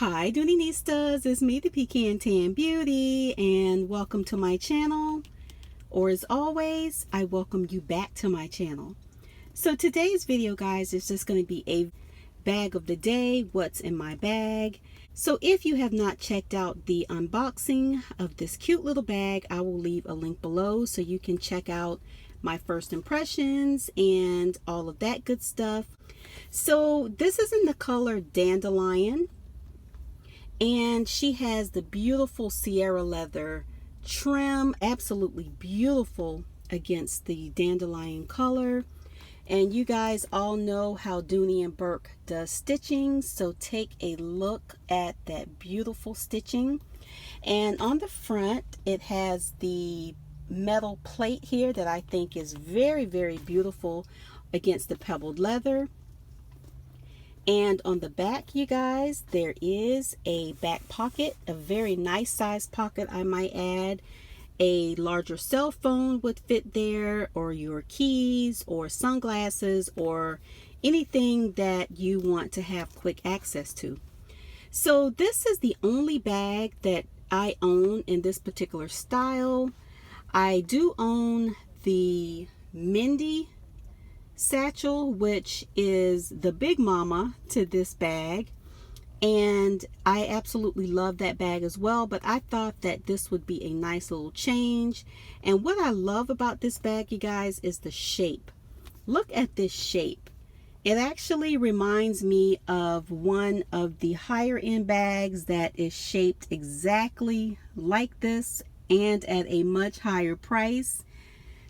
Hi Doonistas, it's me, the Pecan Tan Beauty, and welcome to my channel. Or as always, I welcome you back to my channel. So today's video, guys, is just going to be a bag of the day, what's in my bag. So if you have not checked out the unboxing of this cute little bag, I will leave a link below so you can check out my first impressions and all of that good stuff. So this is in the color Dandelion. And she has the beautiful Sierra leather trim, absolutely beautiful against the dandelion color. And you guys all know how Dooney Bourke does stitching, so take a look at that beautiful stitching. And on the front, it has the metal plate here that I think is very, very beautiful against the pebbled leather. And on the back, you guys, there is a back pocket, a very nice size pocket, I might add. A larger cell phone would fit there, or your keys or sunglasses or anything that you want to have quick access to. So this is the only bag that I own in this particular style. I do own the Mindy Satchel, which is the big mama to this bag, and I absolutely love that bag as well, but I thought that this would be a nice little change. And what I love about this bag, you guys, is the shape. Look at this shape. It actually reminds me of one of the higher end bags that is shaped exactly like this and at a much higher price.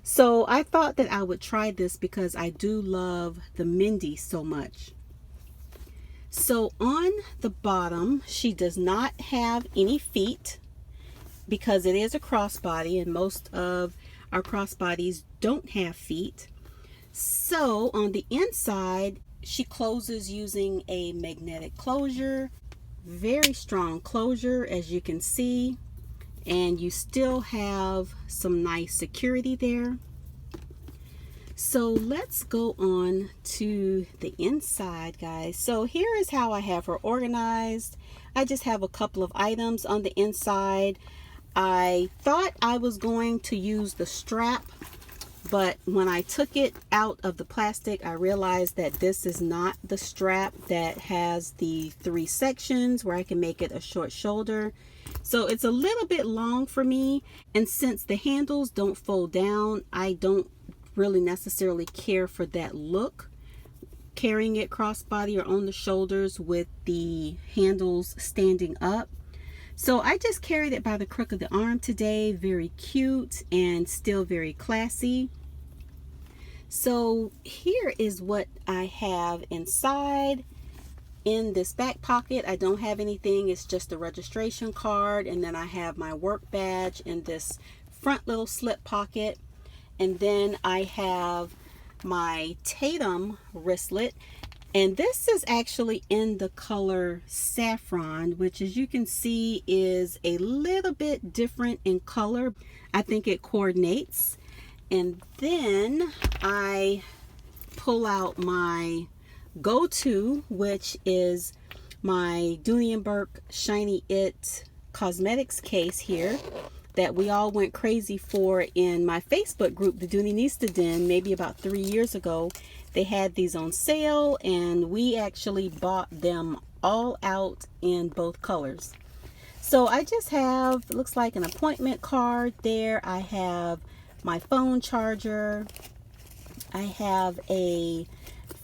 So I thought that I would try this because I do love the Mindy so much. So on the bottom, she does not have any feet because it is a crossbody, and most of our crossbodies don't have feet. So on the inside, she closes using a magnetic closure, very strong closure, as you can see. And you still have some nice security there. So let's go on to the inside, guys. So here is how I have her organized. I just have a couple of items on the inside. I thought I was going to use the strap, but when I took it out of the plastic, I realized that this is not the strap that has the 3 sections where I can make it a short shoulder. So it's a little bit long for me, and since the handles don't fold down, I don't really necessarily care for that look, carrying it crossbody or on the shoulders with the handles standing up. So I just carried it by the crook of the arm today. Very cute and still very classy. So here is what I have inside. In this back pocket, I don't have anything. It's just a registration card, and then I have my work badge in this front little slip pocket, and then I have my Tatum wristlet, and this is actually in the color saffron, which, as you can see, is a little bit different in color. I think it coordinates. And then I pull out my go-to, which is my Dooney Bourke Shiny It Cosmetics case here that we all went crazy for in my Facebook group, the Dooney Den, maybe about 3 years ago. They had these on sale, and we actually bought them all out in both colors. So I just have, it looks like an appointment card there. I have my phone charger. I have a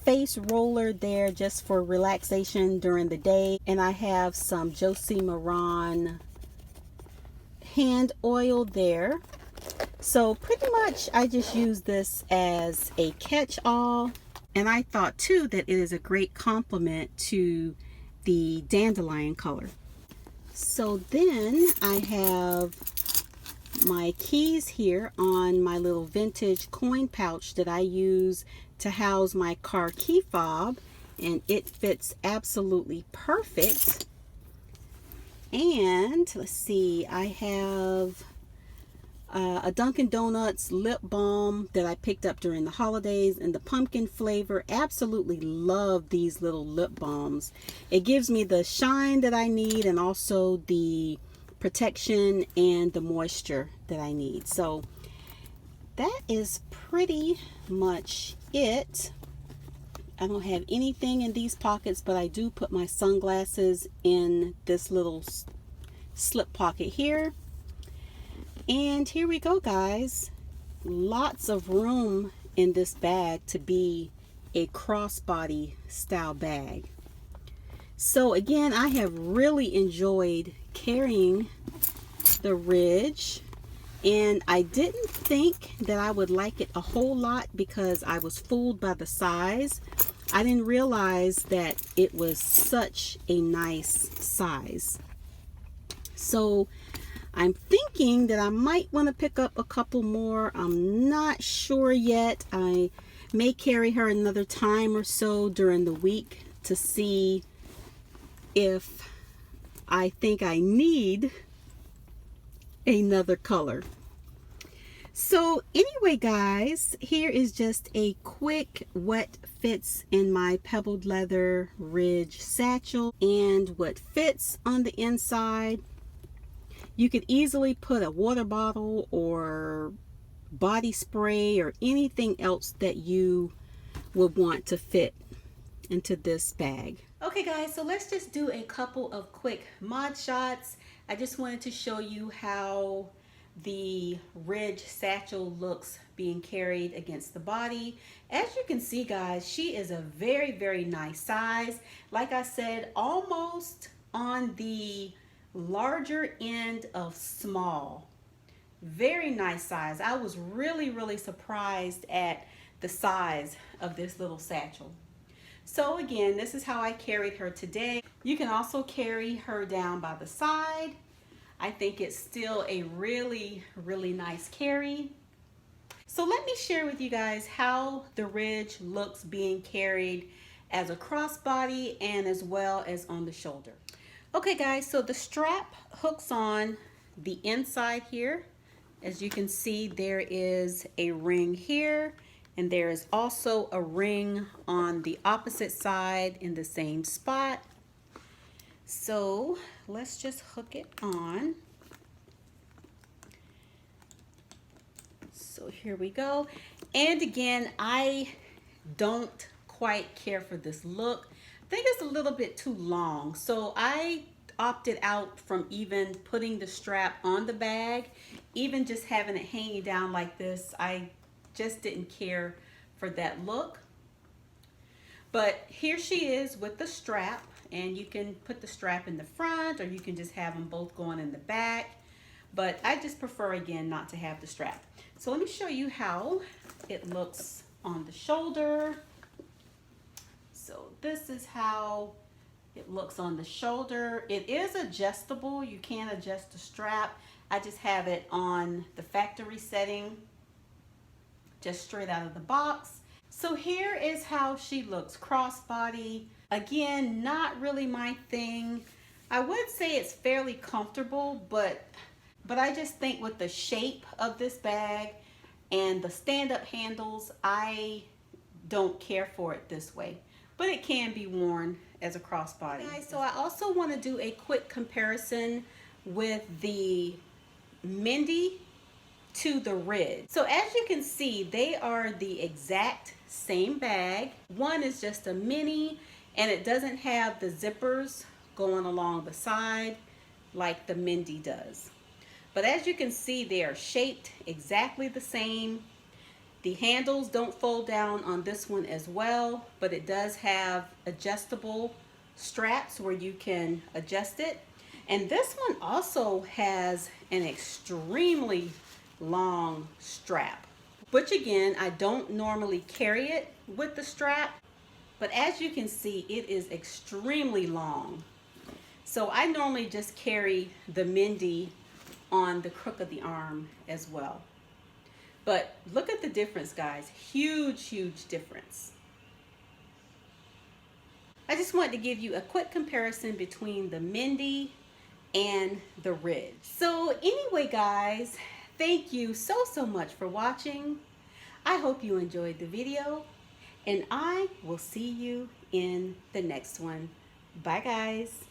face roller there just for relaxation during the day, and I have some Josie Maran hand oil there. So pretty much I just use this as a catch-all, and I thought too that it is a great complement to the dandelion color. So then I have my keys here on my little vintage coin pouch that I use to house my car key fob, and it fits absolutely perfect. And let's see, I have a Dunkin' Donuts lip balm that I picked up during the holidays in the pumpkin flavor. Absolutely love these little lip balms. It gives me the shine that I need and also the protection and the moisture that I need. So that is pretty much it. I don't have anything in these pockets, but I do put my sunglasses in this little slip pocket here. And here we go, guys. Lots of room in this bag to be a crossbody style bag. So again, I have really enjoyed carrying the Ridge, and I didn't think that I would like it a whole lot because I was fooled by the size. I didn't realize that it was such a nice size. So I'm thinking that I might want to pick up a couple more. I'm not sure yet. I may carry her another time or so during the week to see if I think I need another color. So anyway, guys, here is just a quick what fits in my pebbled leather Ridge satchel and what fits on the inside. You could easily put a water bottle or body spray or anything else that you would want to fit into this bag. Okay guys, so let's just do a couple of quick mod shots. I just wanted to show you how the Ridge satchel looks being carried against the body. As you can see, guys, she is a very, very nice size. Like I said, almost on the larger end of small. Very nice size. I was really, really surprised at the size of this little satchel. So again, this is how I carried her today. You can also carry her down by the side. I think it's still a really, really nice carry. So let me share with you guys how the Ridge looks being carried as a crossbody and as well as on the shoulder. Okay guys, so the strap hooks on the inside here. As you can see, there is a ring here, and there is also a ring on the opposite side in the same spot. So let's just hook it on. So here we go. And again, I don't quite care for this look. I think it's a little bit too long. So I opted out from even putting the strap on the bag, even just having it hanging down like this. I just didn't care for that look. But here she is with the strap, and you can put the strap in the front or you can just have them both going in the back. But I just prefer, again, not to have the strap. So let me show you how it looks on the shoulder. So this is how it looks on the shoulder. It is adjustable. You can adjust the strap. I just have it on the factory setting, just straight out of the box. So here is how she looks crossbody. Again, not really my thing. I would say it's fairly comfortable, but I just think with the shape of this bag and the stand-up handles, I don't care for it this way. But it can be worn as a crossbody. Okay, so I also want to do a quick comparison with the Mindy to the Ridge. So as you can see, they are the exact same bag. One is just a mini, and it doesn't have the zippers going along the side like the Mindy does. But as you can see, they are shaped exactly the same. The handles don't fold down on this one as well, but it does have adjustable straps where you can adjust it. And this one also has an extremely long strap, which again, I don't normally carry it with the strap, but as you can see, it is extremely long. So I normally just carry the Mindy on the crook of the arm as well. But look at the difference, guys. Huge, huge difference. I just wanted to give you a quick comparison between the Mindy and the Ridge. So anyway, guys, Thank you so much for watching. I hope you enjoyed the video, and I will see you in the next one. Bye guys.